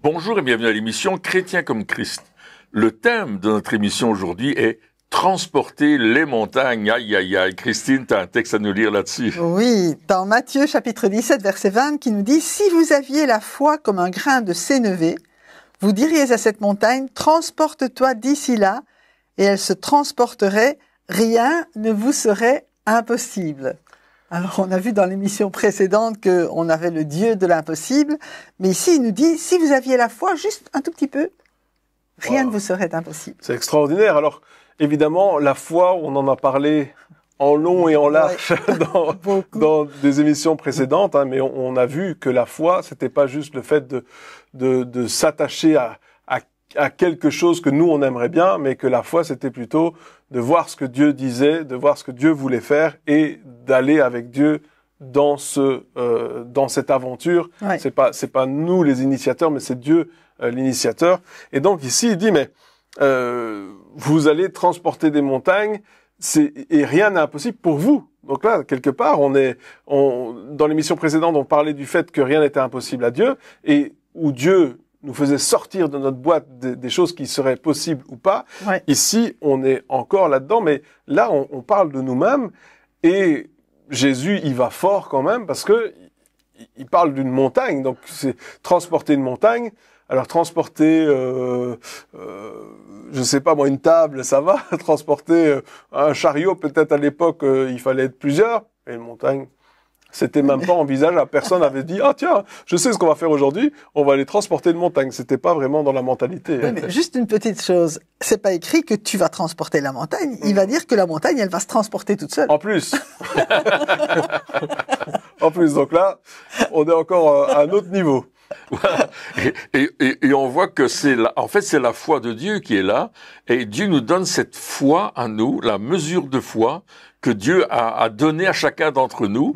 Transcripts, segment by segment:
Bonjour et bienvenue à l'émission Chrétien comme Christ. Le thème de notre émission aujourd'hui est transporter les montagnes. Aïe, aïe, aïe. Christine, tu as un texte à nous lire là-dessus. Oui, dans Matthieu chapitre 17, verset 20, qui nous dit « Si vous aviez la foi comme un grain de sénévé, vous diriez à cette montagne, transporte-toi d'ici là, et elle se transporterait, rien ne vous serait impossible. » Alors, on a vu dans l'émission précédente qu'on avait le Dieu de l'impossible, mais ici, il nous dit, si vous aviez la foi, juste un tout petit peu, rien ne vous serait impossible. C'est extraordinaire. Alors, évidemment, la foi, on en a parlé en long et en large dans des émissions précédentes, hein, mais on a vu que la foi, c'était pas juste le fait de s'attacher à quelque chose que nous, on aimerait bien, mais que la foi, c'était plutôt de voir ce que Dieu disait, de voir ce que Dieu voulait faire et d'aller avec Dieu dans cette aventure. Ouais. C'est pas nous les initiateurs, mais c'est Dieu l'initiateur. Et donc ici, il dit, mais vous allez transporter des montagnes, et rien n'est impossible pour vous. Donc là, quelque part, dans l'émission précédente, on parlait du fait que rien n'était impossible à Dieu, et où Dieu nous faisait sortir de notre boîte des choses qui seraient possibles ou pas. Ouais. Ici, on est encore là-dedans, mais là, on parle de nous-mêmes, et Jésus, il va fort quand même, parce que il parle d'une montagne, donc c'est transporter une montagne. Alors transporter, je sais pas moi, une table, ça va. Transporter un chariot, peut-être à l'époque, il fallait être plusieurs. Et une montagne, c'était même pas envisageable. Personne avait dit, ah tiens, je sais ce qu'on va faire aujourd'hui, on va aller transporter une montagne. C'était pas vraiment dans la mentalité. Oui, mais juste une petite chose, c'est pas écrit que tu vas transporter la montagne. Il va dire que la montagne, elle va se transporter toute seule. En plus. En plus, donc là, on est encore à un autre niveau. Voilà. Et on voit que c'est la foi de Dieu qui est là, et Dieu nous donne cette foi à nous, la mesure de foi que Dieu a donnée à chacun d'entre nous.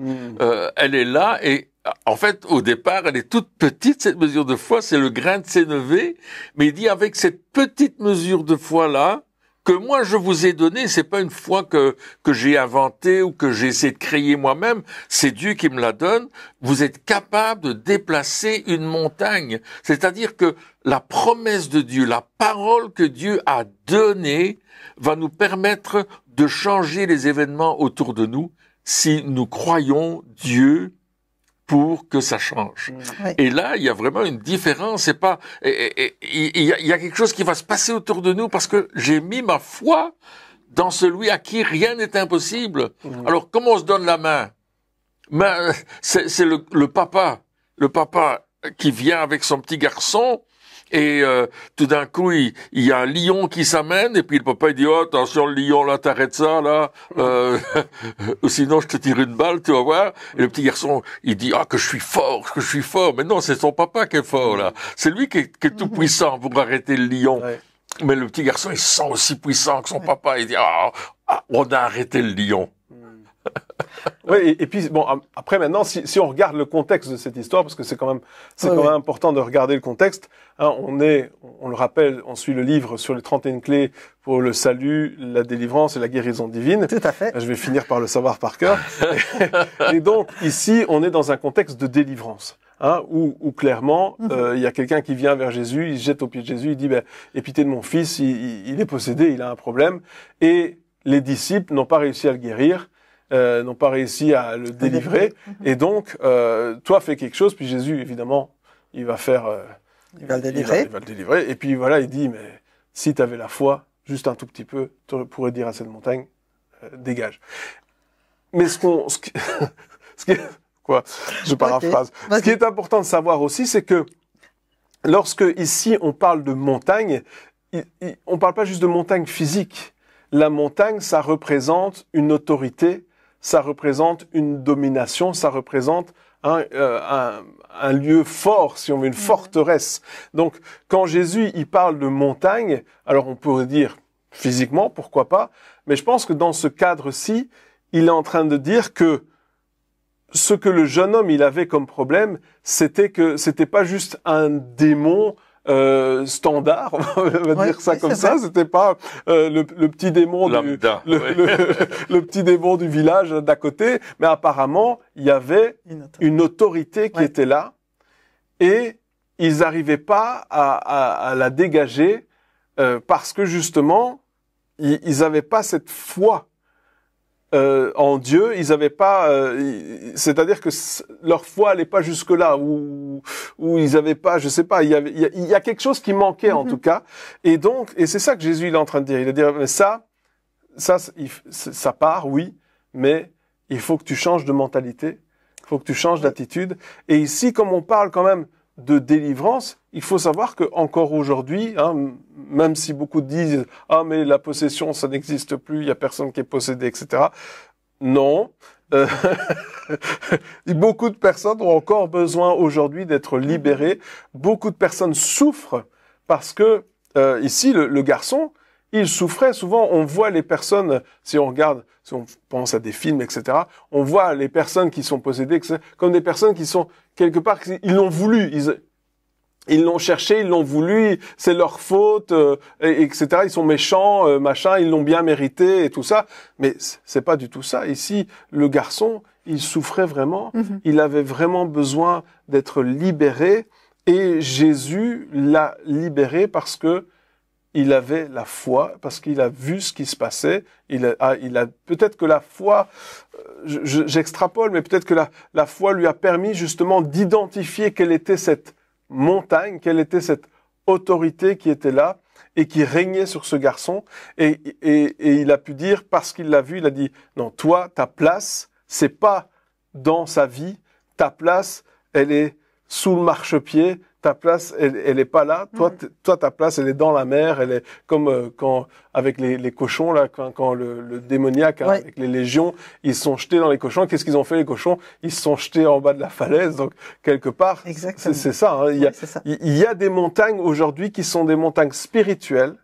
Elle est là, et en fait, au départ, elle est toute petite, cette mesure de foi, c'est le grain de sénévé, mais il dit avec cette petite mesure de foi-là, que moi je vous ai donné, c'est pas une foi que j'ai inventée ou que j'ai essayé de créer moi-même, c'est Dieu qui me la donne. Vous êtes capable de déplacer une montagne. C'est-à-dire que la promesse de Dieu, la parole que Dieu a donnée, va nous permettre de changer les événements autour de nous si nous croyons Dieu pour que ça change. Oui. Et là, il y a vraiment une différence. C'est pas, il y a quelque chose qui va se passer autour de nous parce que j'ai mis ma foi dans celui à qui rien n'est impossible. Alors, comment on se donne la main? C'est le papa qui vient avec son petit garçon. Et tout d'un coup, il y a un lion qui s'amène, et puis le papa il dit « Oh, attention, le lion, là, t'arrêtes ça, là, ou sinon je te tire une balle, tu vas voir. » Et le petit garçon, il dit « Ah, que je suis fort. » Mais non, c'est son papa qui est fort, là. C'est lui qui est tout puissant pour arrêter le lion. Ouais. Mais le petit garçon, il se sent aussi puissant que son papa. Il dit « Ah, on a arrêté le lion. » Oui, et puis bon, après maintenant, si on regarde le contexte de cette histoire, parce que c'est quand même important de regarder le contexte. Hein, on le rappelle, on suit le livre sur les 31 clés pour le salut, la délivrance et la guérison divine. Tout à fait. Je vais finir par le savoir par cœur. Et donc ici, on est dans un contexte de délivrance. Hein, où clairement, il y a quelqu'un qui vient vers Jésus, il se jette aux pieds de Jésus, il dit aie pitié de mon fils, il est possédé, il a un problème. Et les disciples n'ont pas réussi à le guérir. N'ont pas réussi à le délivrer, et donc toi fais quelque chose, puis Jésus évidemment il va le délivrer, et puis voilà il dit mais si tu avais la foi juste un tout petit peu, tu pourrais dire à cette montagne dégage. Mais ce qui est important de savoir aussi, c'est que lorsque ici on parle de montagne, on parle pas juste de montagne physique. La montagne, ça représente une autorité. Ça représente une domination, ça représente un lieu fort, si on veut, une forteresse. Donc, quand Jésus, il parle de montagne, alors on pourrait dire physiquement, pourquoi pas, mais je pense que dans ce cadre-ci, il est en train de dire que ce que le jeune homme, il avait comme problème, c'était que c'était pas juste un démon standard, on va dire ça comme ça. C'était pas le petit démon le petit démon du village d'à côté, mais apparemment il y avait une autorité qui était là, et ils n'arrivaient pas à la dégager parce que justement, ils n'avaient pas cette foi en Dieu. Ils n'avaient pas, c'est-à-dire que leur foi n'allait pas jusque là, ou ils n'avaient pas, je sais pas, il y a quelque chose qui manquait en tout cas. Et donc, et c'est ça que Jésus il est en train de dire. Il est dire, mais ça part, oui, mais il faut que tu changes de mentalité, il faut que tu changes d'attitude. Et ici, comme on parle quand même de délivrance, il faut savoir que encore aujourd'hui, même si beaucoup disent « Ah, mais la possession, ça n'existe plus, il y a personne qui est possédé, etc. » Non. Beaucoup de personnes ont encore besoin aujourd'hui d'être libérées. Beaucoup de personnes souffrent parce que, ici, le garçon, il souffrait. Souvent, on voit les personnes, si on pense à des films, etc., on voit les personnes qui sont possédées comme des personnes qui sont, quelque part, ils l'ont voulu, ils l'ont cherché, ils l'ont voulu, c'est leur faute, etc., ils sont méchants, machin, ils l'ont bien mérité, et tout ça. Mais c'est pas du tout ça. Ici, le garçon, il souffrait vraiment, il avait vraiment besoin d'être libéré, et Jésus l'a libéré parce que il avait la foi, parce qu'il a vu ce qui se passait. Il a peut-être que la foi, j'extrapole, mais peut-être que la foi lui a permis justement d'identifier quelle était cette montagne, quelle était cette autorité qui était là et qui régnait sur ce garçon. Et il a pu dire, parce qu'il l'a vu, il a dit, non, toi, ta place, c'est pas dans sa vie. Ta place, elle est sous le marchepied. Ta place, elle est pas là. Toi, ta place, elle est dans la mer. Elle est comme quand avec les cochons là, quand le démoniaque avec les légions, ils sont jetés dans les cochons. Qu'est-ce qu'ils ont fait les cochons? Ils se sont jetés en bas de la falaise. Donc quelque part, c'est ça. Hein. Il y a des montagnes aujourd'hui qui sont des montagnes spirituelles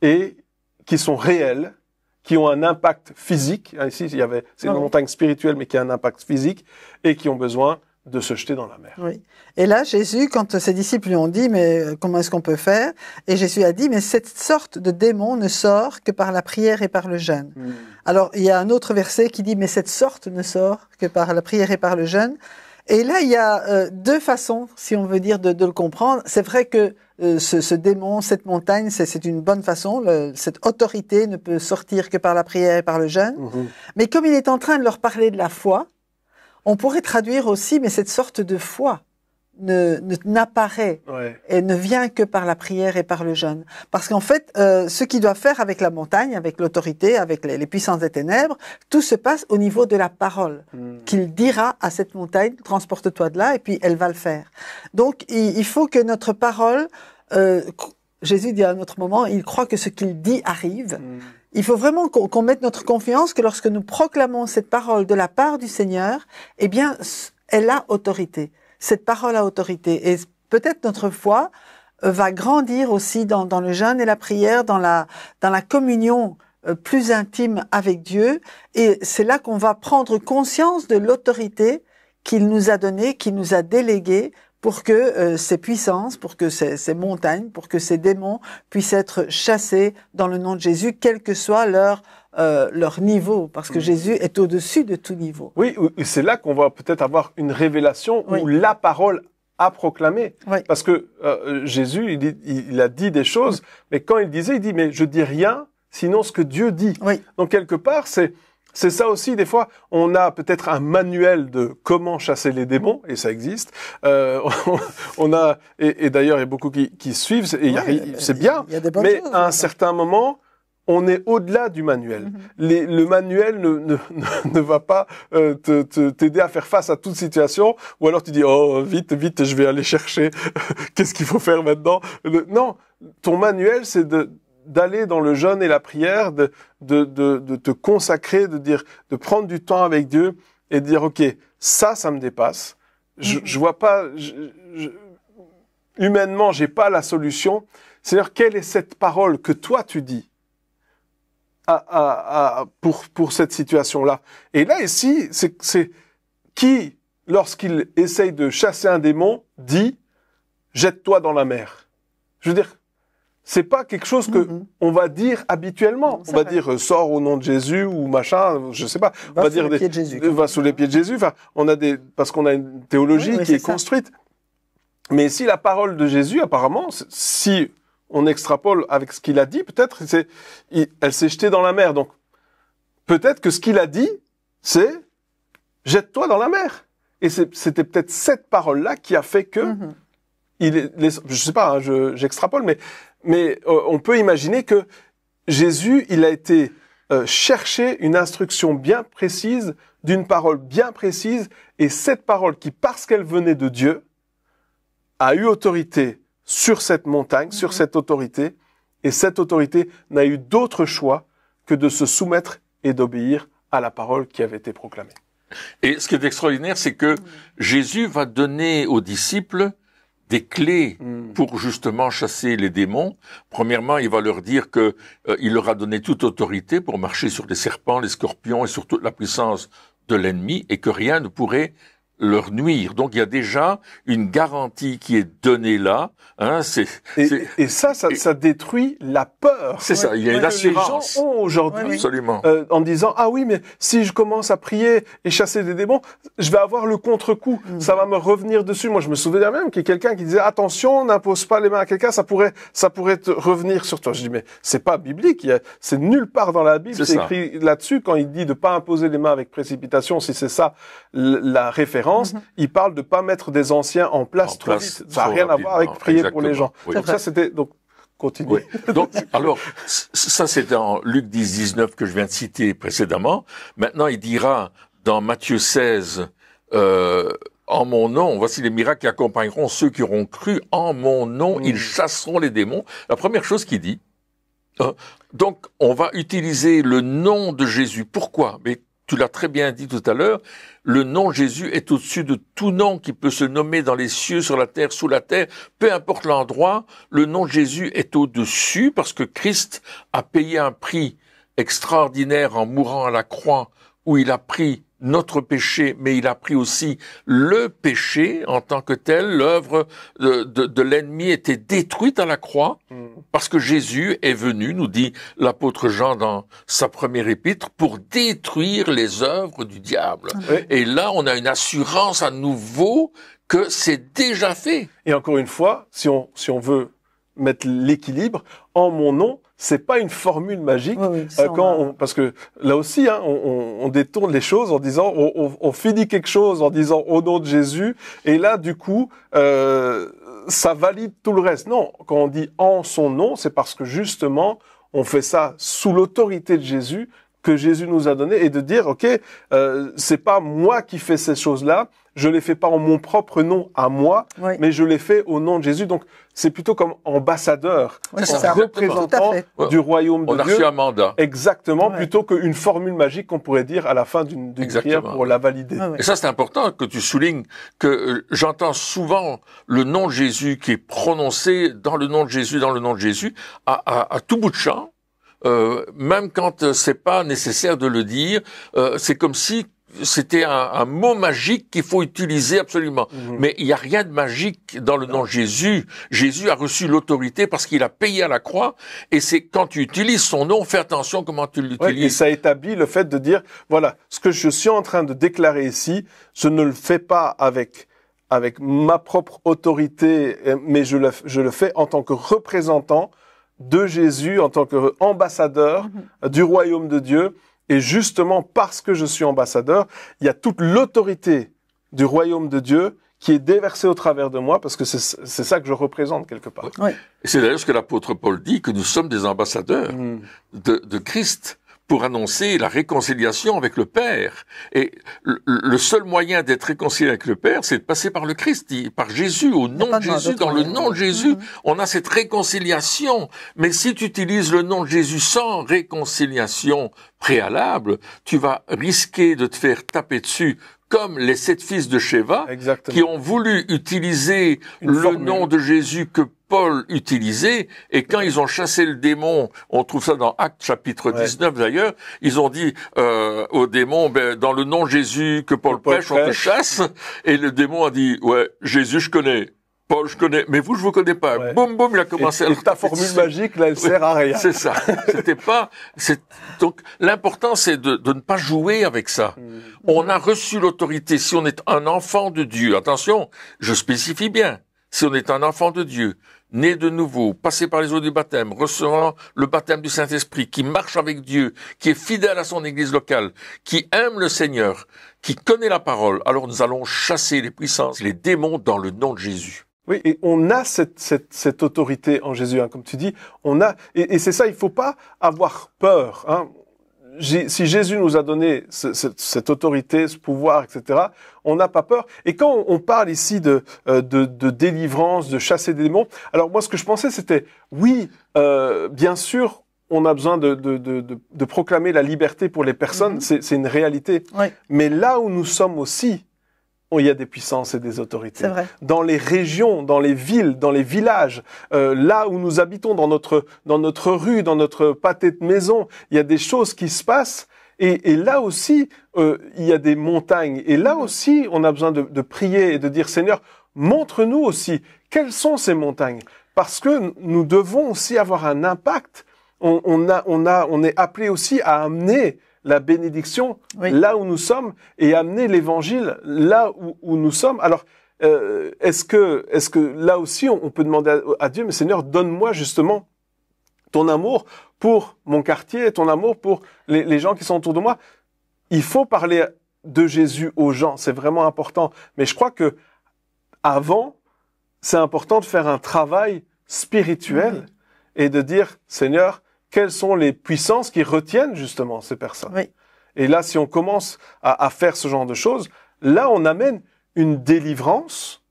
et qui sont réelles, qui ont un impact physique. Ici, c'est une montagne spirituelle, mais qui a un impact physique et qui ont besoin de se jeter dans la mer. Oui. Et là, Jésus, quand ses disciples lui ont dit, mais comment est-ce qu'on peut faire? Et Jésus a dit, mais cette sorte de démon ne sort que par la prière et par le jeûne. Alors, il y a un autre verset qui dit, mais cette sorte ne sort que par la prière et par le jeûne. Et là, il y a deux façons, si on veut dire, de le comprendre. C'est vrai que ce démon, cette montagne, c'est une bonne façon. Cette autorité ne peut sortir que par la prière et par le jeûne. Mais comme il est en train de leur parler de la foi, on pourrait traduire aussi, mais cette sorte de foi n'apparaît et ne vient que par la prière et par le jeûne. Parce qu'en fait, ce qu'il doit faire avec la montagne, avec l'autorité, avec les puissances des ténèbres, tout se passe au niveau de la parole. Qu'il dira à cette montagne, transporte-toi de là, et puis elle va le faire. Donc, il faut que notre parole, Jésus dit à un autre moment, il croit que ce qu'il dit arrive. Il faut vraiment qu'on mette notre confiance que lorsque nous proclamons cette parole de la part du Seigneur, eh bien, elle a autorité. Cette parole a autorité. Et peut-être notre foi va grandir aussi dans le jeûne et la prière, dans la communion plus intime avec Dieu. Et c'est là qu'on va prendre conscience de l'autorité qu'il nous a donnée, qu'il nous a déléguée, pour que ces puissances, pour que ces montagnes, pour que ces démons puissent être chassés dans le nom de Jésus, quel que soit leur niveau, parce que Jésus est au-dessus de tout niveau. Oui, c'est là qu'on va peut-être avoir une révélation où la parole a proclamé. Parce que Jésus, il a dit des choses, mais quand il dit, mais je dis rien, sinon ce que Dieu dit. Donc quelque part, c'est ça aussi, des fois, on a peut-être un manuel de comment chasser les démons, et ça existe. On a, et d'ailleurs, il y a beaucoup qui suivent, et c'est bien, mais à un certain moment, on est au-delà du manuel. Le manuel ne va pas t'aider à faire face à toute situation, ou alors tu dis, oh, vite, je vais aller chercher, qu'est-ce qu'il faut faire maintenant? Non, ton manuel, c'est d'aller dans le jeûne et la prière, de te consacrer, de prendre du temps avec Dieu et de dire, ok, ça me dépasse. Je vois pas, humainement, j'ai pas la solution. C'est-à-dire, quelle est cette parole que toi tu dis pour cette situation-là? Et là, ici, c'est qui, lorsqu'il essaye de chasser un démon, dit, jette-toi dans la mer. Je veux dire, c'est pas quelque chose que on va dire habituellement. On va dire sors au nom de Jésus ou machin, je sais pas. On va dire va sous les pieds de Jésus. Enfin, parce qu'on a une théologie qui est construite. Mais si la parole de Jésus, apparemment, si on extrapole avec ce qu'il a dit, peut-être elle s'est jetée dans la mer. Donc, peut-être que ce qu'il a dit, c'est « jette-toi dans la mer ». Et c'était peut-être cette parole-là qui a fait que, je sais pas, hein, j'extrapole, mais on peut imaginer que Jésus, il a été chercher une instruction bien précise, d'une parole bien précise, et cette parole qui, parce qu'elle venait de Dieu, a eu autorité sur cette montagne, sur cette autorité, et cette autorité n'a eu d'autre choix que de se soumettre et d'obéir à la parole qui avait été proclamée. Et ce qui est extraordinaire, c'est que Jésus va donner aux disciples des clés pour justement chasser les démons. Premièrement, il va leur dire que il leur a donné toute autorité pour marcher sur les serpents, les scorpions et sur toute la puissance de l'ennemi, et que rien ne pourrait leur nuire. Donc il y a déjà une garantie qui est donnée là. Hein, et ça détruit la peur. C'est ça, il y a une assurance. Les gens ont aujourd'hui, absolument, en disant ah oui, mais si je commence à prier et chasser des démons, je vais avoir le contre-coup. Ça va me revenir dessus. Moi, je me souviens même qu'il y a quelqu'un qui disait attention, n'impose pas les mains à quelqu'un, ça pourrait te revenir sur toi. Je dis mais c'est pas biblique. C'est nulle part dans la Bible. C'est écrit là-dessus quand il dit de pas imposer les mains avec précipitation. Si c'est ça la référence. Il parle de pas mettre des anciens en place trop vite. Ça n'a rien à voir avec prier pour les gens. Oui. Donc ça, c'était... Donc, continue. Oui. Donc, alors, ça, c'est dans Luc 10, 19 que je viens de citer précédemment. Maintenant, il dira dans Matthieu 16, en mon nom, voici les miracles qui accompagneront ceux qui auront cru en mon nom, ils chasseront les démons. La première chose qu'il dit, donc, on va utiliser le nom de Jésus. Pourquoi? Mais tu l'as très bien dit tout à l'heure, le nom Jésus est au-dessus de tout nom qui peut se nommer dans les cieux, sur la terre, sous la terre, peu importe l'endroit, le nom de Jésus est au-dessus parce que Christ a payé un prix extraordinaire en mourant à la croix où il a pris notre péché, mais il a pris aussi le péché en tant que tel. L'œuvre de l'ennemi était détruite à la croix parce que Jésus est venu, nous dit l'apôtre Jean dans sa première épître, pour détruire les œuvres du diable. Oui. Et là, on a une assurance à nouveau que c'est déjà fait. Et encore une fois, si on veut mettre l'équilibre, en mon nom, c'est pas une formule magique. Oui, parce que là aussi, hein, on détourne les choses en disant, on finit quelque chose en disant au nom de Jésus, et là, du coup, ça valide tout le reste. Non, quand on dit en son nom, c'est parce que justement, on fait ça sous l'autorité de Jésus, que Jésus nous a donné, et de dire, ok, c'est pas moi qui fais ces choses-là, je les fais pas en mon propre nom à moi, mais je les fais au nom de Jésus. Donc, c'est plutôt comme ambassadeur, représentant du royaume de Dieu. On a reçu un mandat. Exactement, plutôt qu'une formule magique qu'on pourrait dire à la fin d'une prière pour la valider. Et ça, c'est important que tu soulignes que j'entends souvent le nom de Jésus qui est prononcé dans le nom de Jésus, à tout bout de champ. Même quand c'est pas nécessaire de le dire, c'est comme si c'était un mot magique qu'il faut utiliser absolument. Mais il n'y a rien de magique dans le nom de Jésus. Jésus a reçu l'autorité parce qu'il a payé à la croix. Et c'est quand tu utilises son nom, fais attention comment tu l'utilises. Et ça établit le fait de dire, voilà, ce que je suis en train de déclarer ici, je ne le fais pas avec ma propre autorité, mais je le fais en tant que représentant de Jésus, en tant qu'ambassadeur du royaume de Dieu. Et justement, parce que je suis ambassadeur, il y a toute l'autorité du royaume de Dieu qui est déversée au travers de moi, parce que c'est ça que je représente quelque part. Oui. Et c'est d'ailleurs ce que l'apôtre Paul dit, que nous sommes des ambassadeurs de Christ pour annoncer la réconciliation avec le Père. Et le seul moyen d'être réconcilié avec le Père, c'est de passer par le Christ, par Jésus, au nom de Jésus, dans le nom de Jésus. On a cette réconciliation. Mais si tu utilises le nom de Jésus sans réconciliation préalable, tu vas risquer de te faire taper dessus, comme les 7 fils de Sheva, qui ont voulu utiliser le nom de Jésus que Paul utilisait, et quand ils ont chassé le démon, on trouve ça dans Actes chapitre 19 d'ailleurs, ils ont dit au démon, dans le nom de Jésus que Paul prêche, on te chasse, et le démon a dit, ouais, Jésus je connais, Paul je connais, mais vous je vous connais pas. Boum boum, il a commencé à... Et ta formule magique là, elle sert à rien. C'est ça. Donc l'important c'est de ne pas jouer avec ça. On a reçu l'autorité. Si on est un enfant de Dieu, attention, je spécifie bien. si on est un enfant de Dieu, né de nouveau, passé par les eaux du baptême, recevant le baptême du Saint-Esprit, qui marche avec Dieu, qui est fidèle à son église locale, qui aime le Seigneur, qui connaît la parole, alors nous allons chasser les puissances, les démons dans le nom de Jésus. Oui, et on a cette autorité en Jésus, hein, comme tu dis. On a, et c'est ça, il faut pas avoir peur. Hein. Si Jésus nous a donné cette autorité, ce pouvoir, etc., on n'a pas peur. Et quand on parle ici de délivrance, de chasser des démons, alors moi, ce que je pensais, c'était, oui, bien sûr, on a besoin de proclamer la liberté pour les personnes, c'est une réalité. Oui. Mais là où nous sommes aussi, il y a des puissances et des autorités. C'est vrai. Dans les régions, dans les villes, dans les villages, là où nous habitons, dans notre rue, dans notre pâté de maison, il y a des choses qui se passent. Et là aussi, il y a des montagnes. Et là aussi, on a besoin de prier et de dire, Seigneur, montre-nous aussi quelles sont ces montagnes. Parce que nous devons aussi avoir un impact. On est appelé aussi à amener la bénédiction là où nous sommes et amener l'évangile là où nous sommes. Alors, est-ce que là aussi on peut demander à Dieu, mais Seigneur, donne-moi justement ton amour pour mon quartier, ton amour pour les gens qui sont autour de moi. Il faut parler de Jésus aux gens, c'est vraiment important. Mais je crois que avant, c'est important de faire un travail spirituel et de dire, Seigneur, quelles sont les puissances qui retiennent justement ces personnes. Oui. Et là, si on commence à faire ce genre de choses, là, on amène une délivrance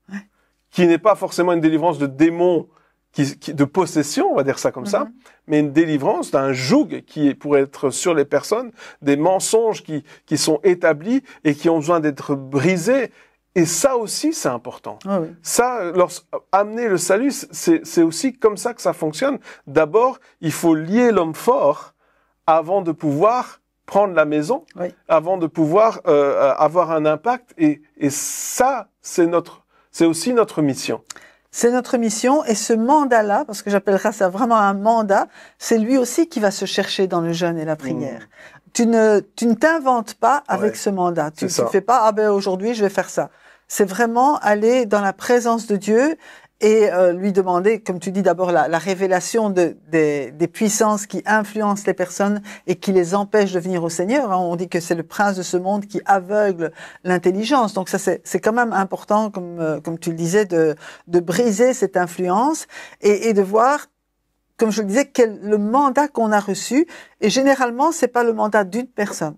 qui n'est pas forcément une délivrance de démons, de possession, on va dire ça comme ça, mais une délivrance d'un joug qui pourrait être sur les personnes, des mensonges qui sont établis et qui ont besoin d'être brisés. Et ça aussi, c'est important. Ah oui. Ça, amener le salut, c'est aussi comme ça que ça fonctionne. D'abord, il faut lier l'homme fort avant de pouvoir prendre la maison, avant de pouvoir avoir un impact. Et ça, c'est aussi notre mission. C'est notre mission, et ce mandat-là, parce que j'appellerais ça vraiment un mandat, c'est lui aussi qui va se chercher dans le jeûne et la prière. Tu ne t'inventes pas avec ce mandat. Tu ne fais pas, ah ben aujourd'hui je vais faire ça. C'est vraiment aller dans la présence de Dieu et lui demander, comme tu dis, d'abord la révélation des puissances qui influencent les personnes et qui les empêchent de venir au Seigneur. On dit que c'est le prince de ce monde qui aveugle l'intelligence. Donc ça, c'est quand même important, comme tu le disais, de briser cette influence et de voir, comme je le disais, le mandat qu'on a reçu. Et généralement, c'est pas le mandat d'une personne.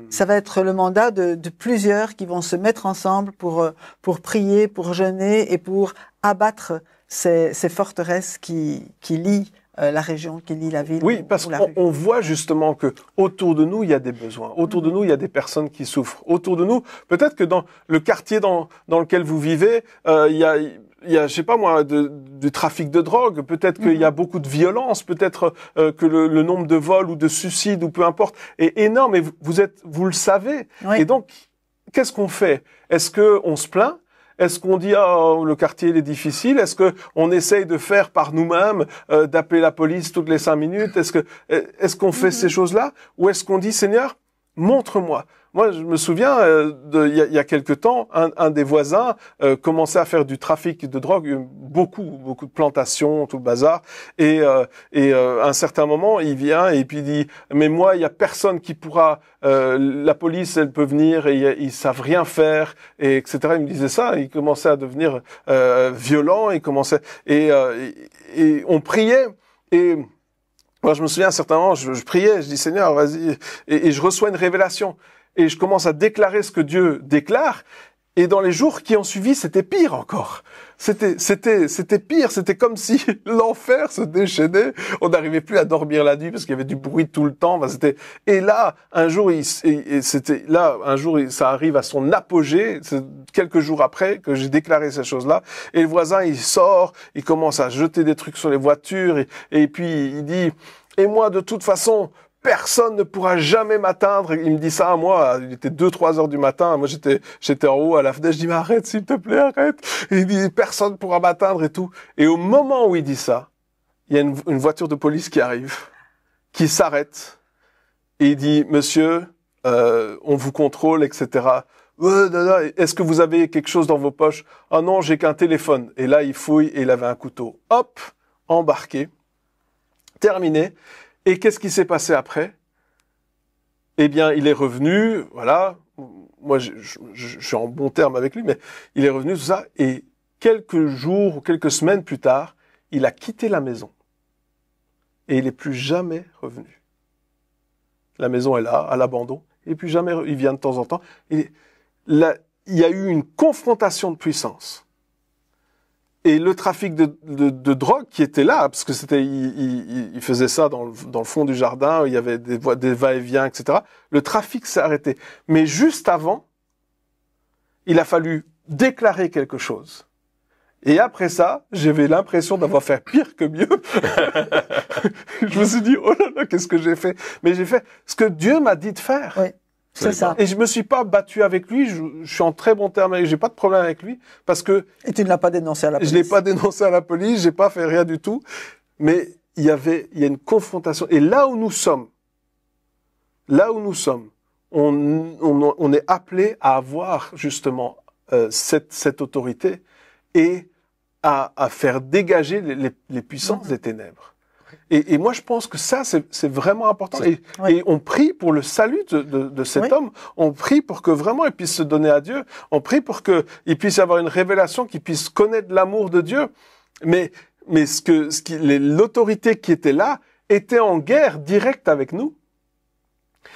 Ça va être le mandat de plusieurs qui vont se mettre ensemble pour prier, pour jeûner et pour abattre ces forteresses qui lient la région, qui lient la ville. Oui, parce qu'on voit justement que autour de nous, il y a des besoins. Autour de nous, il y a des personnes qui souffrent. Autour de nous, peut-être que dans le quartier dans lequel vous vivez, il y a, je sais pas moi, du trafic de drogue, peut-être qu'il y a beaucoup de violence, peut-être que le nombre de vols ou de suicides ou peu importe est énorme et vous le savez. Et donc, qu'est-ce qu'on fait? Est-ce que on se plaint? Est-ce qu'on dit le quartier il est difficile? Est-ce que on essaye de faire par nous-mêmes, d'appeler la police toutes les 5 minutes? Est-ce qu'on fait ces choses-là? Ou est-ce qu'on dit Seigneur, montre-moi? Moi, je me souviens, il y a quelque temps, un des voisins commençait à faire du trafic de drogue, beaucoup de plantations, tout le bazar. Et à un certain moment, il vient et puis il dit, mais moi, il y a personne qui pourra. La police, elle peut venir et ils savent rien faire, et etc. Il me disait ça. Il commençait à devenir violent. Il commençait et on priait et moi, je me souviens, à un certain moment, je priais, je dis Seigneur, vas-y, et je reçois une révélation. Et je commence à déclarer ce que Dieu déclare. Et dans les jours qui ont suivi, c'était pire encore. C'était pire. C'était comme si l'enfer se déchaînait. On n'arrivait plus à dormir la nuit parce qu'il y avait du bruit tout le temps. Et là, un jour, ça arrive à son apogée. C'est quelques jours après que j'ai déclaré ces choses-là. Et le voisin, il sort, il commence à jeter des trucs sur les voitures. Et puis, il dit, et moi, de toute façon, personne ne pourra jamais m'atteindre. Il me dit ça à moi. Il était 2-3 heures du matin. Moi, j'étais en haut à la fenêtre. Je dis, mais arrête, s'il te plaît, arrête. Et il dit, personne ne pourra m'atteindre et tout. Et au moment où il dit ça, il y a une voiture de police qui arrive, qui s'arrête. Et il dit, monsieur, on vous contrôle, etc. Est-ce que vous avez quelque chose dans vos poches? Ah non, j'ai qu'un téléphone. Et là, il fouille et il avait un couteau. Hop, embarqué, terminé. Et qu'est-ce qui s'est passé après? Eh bien, il est revenu, voilà. Moi, je suis en bon terme avec lui, mais il est revenu, tout ça. Et quelques jours ou quelques semaines plus tard, il a quitté la maison. Et il n'est plus jamais revenu. La maison est là, à l'abandon. Et puis jamais, il vient de temps en temps. Et là, il y a eu une confrontation de puissance. Et le trafic de drogue qui était là, parce que il faisait ça dans le fond du jardin, il y avait des va-et-vient, etc. Le trafic s'est arrêté. Mais juste avant, il a fallu déclarer quelque chose. Et après ça, j'avais l'impression d'avoir fait pire que mieux. Je me suis dit, oh là là, qu'est-ce que j'ai fait? Mais j'ai fait ce que Dieu m'a dit de faire. Oui. C'est ça. Et je me suis pas battu avec lui, je suis en très bon terme avec lui, j'ai pas de problème avec lui, parce que... Et tu ne l'as pas dénoncé à la police? Je l'ai pas dénoncé à la police, j'ai pas fait rien du tout, mais il y a une confrontation. Et là où nous sommes, on est appelé à avoir justement cette autorité et à faire dégager les puissances des ténèbres. Et moi, je pense que ça, c'est vraiment important. Et on prie pour le salut de cet homme. On prie pour que vraiment il puisse se donner à Dieu. On prie pour qu'il puisse avoir une révélation, qu'il puisse connaître l'amour de Dieu. Mais l'autorité qui était là était en guerre directe avec nous.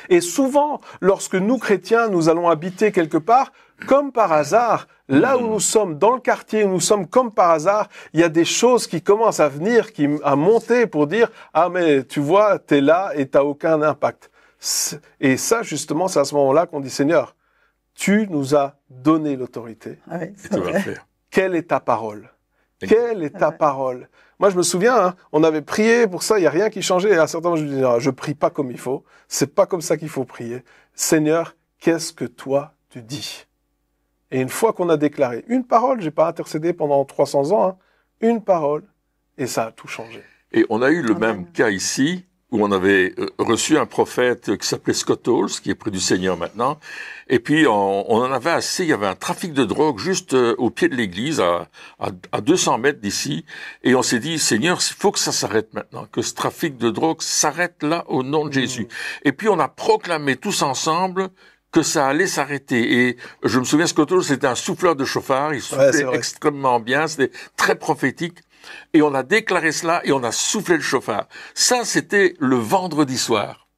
Et souvent, lorsque nous, chrétiens, nous allons habiter quelque part, comme par hasard, là où nous sommes, dans le quartier où nous sommes, comme par hasard, il y a des choses qui commencent à venir, à monter pour dire « Ah, mais tu vois, t'es là et t'as aucun impact. » Et ça, justement, c'est à ce moment-là qu'on dit « Seigneur, tu nous as donné l'autorité. Ah oui, c'est vrai. Quelle est ta parole? Quelle est ta parole? » Moi, je me souviens, on avait prié pour ça, il n'y a rien qui changeait. Et à un certain moment, je me disais, je prie pas comme il faut. C'est pas comme ça qu'il faut prier. Seigneur, qu'est-ce que toi, tu dis? Et une fois qu'on a déclaré une parole, j'ai pas intercédé pendant 300 ans, une parole, et ça a tout changé. Et on a eu le même cas ici, où on avait reçu un prophète qui s'appelait Scott Halls, qui est près du Seigneur maintenant, et puis on en avait assez, il y avait un trafic de drogue juste au pied de l'église, à 200 mètres d'ici, et on s'est dit, Seigneur, il faut que ça s'arrête maintenant, que ce trafic de drogue s'arrête là au nom de Jésus. Et puis on a proclamé tous ensemble que ça allait s'arrêter. Et je me souviens, Scott Halls, c'était un souffleur de chauffard, il soufflait extrêmement bien, c'était très prophétique. Et on a déclaré cela et on a soufflé le chauffard. Ça, c'était le vendredi soir.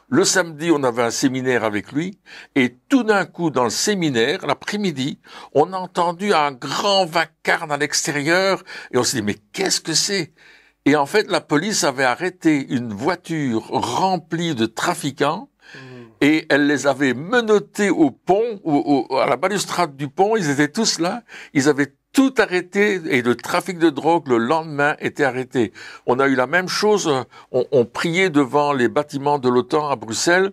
Le samedi, on avait un séminaire avec lui et tout d'un coup, dans le séminaire, l'après-midi, on a entendu un grand vacarme à l'extérieur et on s'est dit, mais qu'est-ce que c'est? Et en fait, la police avait arrêté une voiture remplie de trafiquants et elle les avait menottés au pont, à la balustrade du pont. Ils étaient tous là. Ils avaient tout arrêté et le trafic de drogue le lendemain était arrêté. On a eu la même chose, on priait devant les bâtiments de l'OTAN à Bruxelles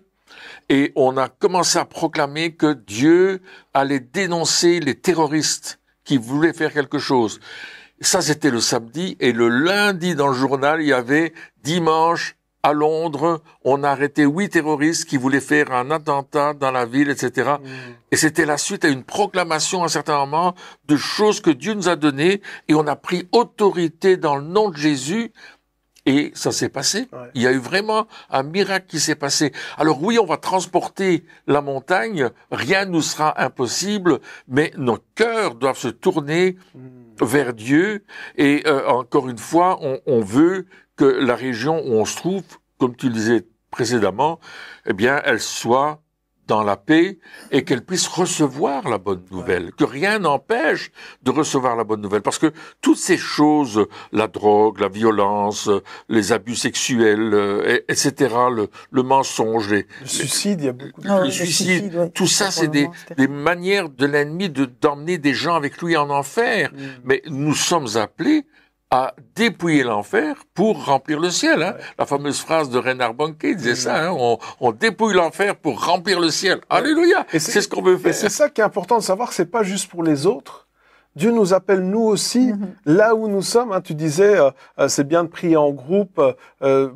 et on a commencé à proclamer que Dieu allait dénoncer les terroristes qui voulaient faire quelque chose. Ça, c'était le samedi et le lundi dans le journal, il y avait dimanche à Londres, on a arrêté 8 terroristes qui voulaient faire un attentat dans la ville, etc. Et c'était la suite à une proclamation à un certain moment de choses que Dieu nous a données et on a pris autorité dans le nom de Jésus et ça s'est passé. Ouais. Il y a eu vraiment un miracle qui s'est passé. Alors oui, on va transporter la montagne, rien ne nous sera impossible, mais nos cœurs doivent se tourner vers Dieu et encore une fois, on veut que la région où on se trouve, comme tu le disais précédemment, eh bien, elle soit dans la paix et qu'elle puisse recevoir la bonne nouvelle, que rien n'empêche de recevoir la bonne nouvelle. Parce que toutes ces choses, la drogue, la violence, les abus sexuels, etc., le mensonge, le suicide, il y a beaucoup de le suicide, oui, tout ça, c'est des manières de l'ennemi d'emmener des gens avec lui en enfer. Mais nous sommes appelés à dépouiller l'enfer pour remplir le ciel. Hein. Ouais. La fameuse phrase de Reinhard Bonnke disait ça, hein, on dépouille l'enfer pour remplir le ciel. Ouais. Alléluia, c'est ce qu'on veut faire. Et c'est ça qui est important de savoir, c'est pas juste pour les autres. Dieu nous appelle nous aussi, là où nous sommes. Hein, tu disais, c'est bien de prier en groupe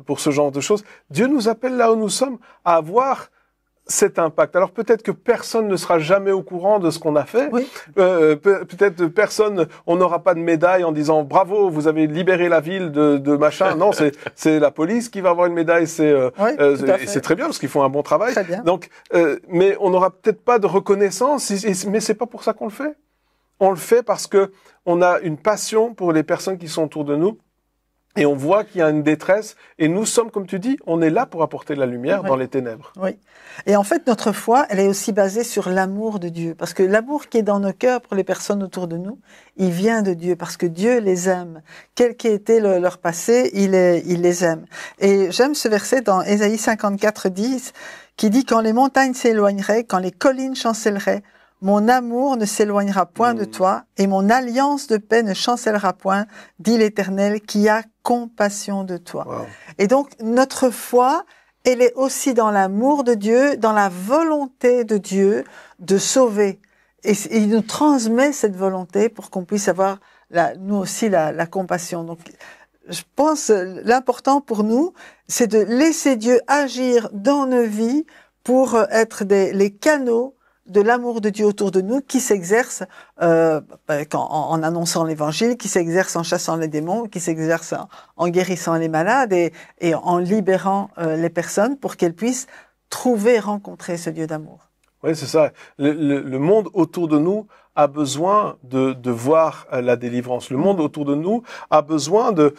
pour ce genre de choses. Dieu nous appelle là où nous sommes à avoir cet impact. Alors peut-être que personne ne sera jamais au courant de ce qu'on a fait. Oui. Peut-être personne, on n'aura pas de médaille en disant bravo, vous avez libéré la ville de machin. Non, c'est la police qui va avoir une médaille. C'est très bien parce qu'ils font un bon travail. Très bien. Donc, mais on n'aura peut-être pas de reconnaissance. Mais c'est pas pour ça qu'on le fait. On le fait parce que on a une passion pour les personnes qui sont autour de nous. Et on voit qu'il y a une détresse, et nous sommes, comme tu dis, on est là pour apporter la lumière dans les ténèbres. Oui. Et en fait, notre foi, elle est aussi basée sur l'amour de Dieu. Parce que l'amour qui est dans nos cœurs pour les personnes autour de nous, il vient de Dieu. Parce que Dieu les aime. Quel qu'ait été leur passé, il les aime. Et j'aime ce verset dans Ésaïe 54, 10, qui dit « Quand les montagnes s'éloigneraient, quand les collines chancelleraient, mon amour ne s'éloignera point de toi, et mon alliance de paix ne chancellera point, dit l'Éternel, qui a compassion de toi. Wow. » Et donc, notre foi, elle est aussi dans l'amour de Dieu, dans la volonté de Dieu de sauver. Et il nous transmet cette volonté pour qu'on puisse avoir, nous aussi, la compassion. Donc, je pense, l'important pour nous, c'est de laisser Dieu agir dans nos vies pour être les canaux de l'amour de Dieu autour de nous qui s'exerce en annonçant l'évangile, qui s'exerce en chassant les démons, qui s'exerce en guérissant les malades et en libérant les personnes pour qu'elles puissent trouver, rencontrer ce Dieu d'amour. Oui, c'est ça. Le monde autour de nous a besoin de voir la délivrance. Le monde autour de nous a besoin de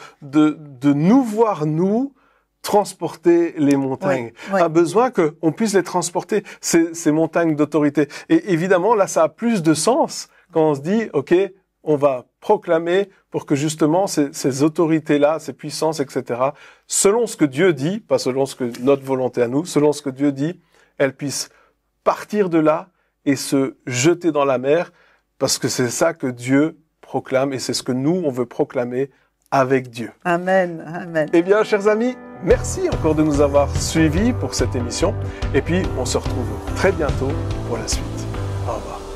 nous voir, nous, transporter les montagnes, a besoin qu'on puisse les transporter, ces montagnes d'autorité. Et évidemment, là, ça a plus de sens quand on se dit, OK, on va proclamer pour que justement ces autorités-là, ces puissances, etc., selon ce que Dieu dit, pas selon ce que notre volonté à nous, selon ce que Dieu dit, elles puissent partir de là et se jeter dans la mer, parce que c'est ça que Dieu proclame et c'est ce que nous, on veut proclamer avec Dieu. Amen, amen. Eh bien, chers amis, merci encore de nous avoir suivis pour cette émission. Et puis, on se retrouve très bientôt pour la suite. Au revoir.